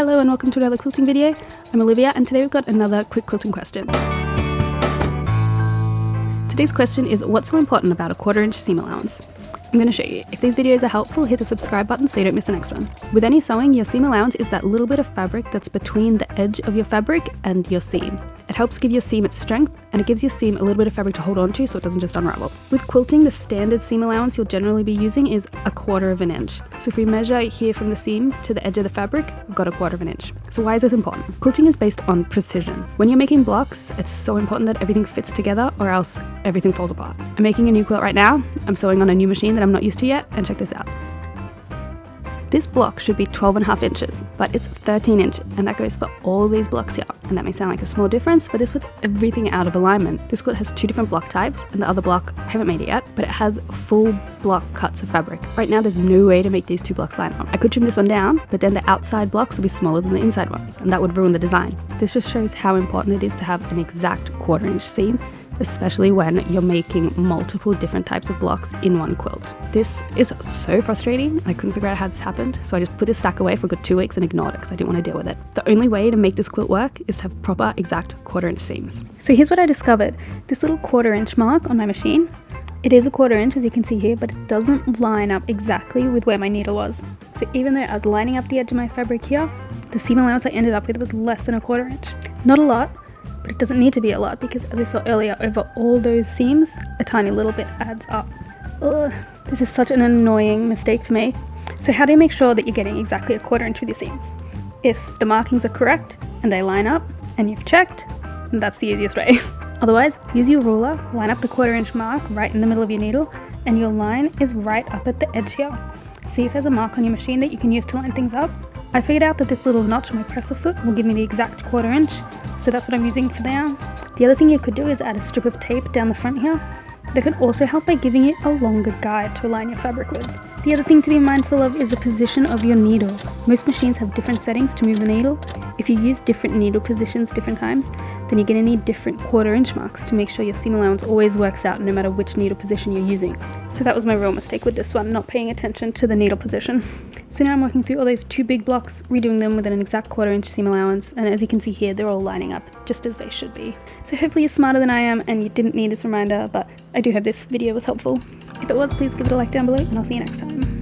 Hello and welcome to another quilting video. I'm Olivia and today we've got another quick quilting question. Today's question is, what's so important about a 1/4 inch seam allowance? I'm going to show you. If these videos are helpful, hit the subscribe button so you don't miss the next one. With any sewing, your seam allowance is that little bit of fabric that's between the edge of your fabric and your seam. It helps give your seam its strength, and it gives your seam a little bit of fabric to hold on to so it doesn't just unravel. With quilting, the standard seam allowance you'll generally be using is 1/4 inch. So if we measure here from the seam to the edge of the fabric, we've got 1/4 inch. So why is this important? Quilting is based on precision. When you're making blocks, it's so important that everything fits together or else everything falls apart. I'm making a new quilt right now. I'm sewing on a new machine that I'm not used to yet, and check this out. This block should be 12.5 inches, but it's 13 inch, and that goes for all these blocks here. And that may sound like a small difference, but this puts everything out of alignment. This quilt has 2 different block types, and the other block, I haven't made it yet, but it has full block cuts of fabric. Right now, there's no way to make these 2 blocks line up. I could trim this one down, but then the outside blocks will be smaller than the inside ones, and that would ruin the design. This just shows how important it is to have an exact 1/4 inch seam, especially when you're making multiple different types of blocks in one quilt. This is so frustrating. I couldn't figure out how this happened, so I just put this stack away for a good 2 weeks and ignored it because I didn't want to deal with it. The only way to make this quilt work is to have proper exact 1/4 inch seams. So here's what I discovered. This little 1/4 inch mark on my machine, it is 1/4 inch as you can see here, but it doesn't line up exactly with where my needle was. So even though I was lining up the edge of my fabric here, the seam allowance I ended up with was less than 1/4 inch. Not a lot, but it doesn't need to be a lot because, as we saw earlier, over all those seams, a tiny little bit adds up. Ugh, this is such an annoying mistake to make. So how do you make sure that you're getting exactly 1/4 inch with your seams? If the markings are correct and they line up and you've checked, that's the easiest way. Otherwise, use your ruler, line up the 1/4 inch mark right in the middle of your needle, and your line is right up at the edge here. See if there's a mark on your machine that you can use to line things up. I figured out that this little notch on my presser foot will give me the exact 1/4 inch, so that's what I'm using for now. The other thing you could do is add a strip of tape down the front here. That can also help by giving you a longer guide to align your fabric with. The other thing to be mindful of is the position of your needle. Most machines have different settings to move the needle. If you use different needle positions different times, then you're going to need different 1/4 inch marks to make sure your seam allowance always works out no matter which needle position you're using. So that was my real mistake with this one, not paying attention to the needle position. So now I'm working through all those 2 big blocks, redoing them with an exact 1/4 inch seam allowance, and as you can see here, they're all lining up just as they should be. So hopefully you're smarter than I am and you didn't need this reminder, but I do hope this video was helpful. If it was, please give it a like down below, and I'll see you next time.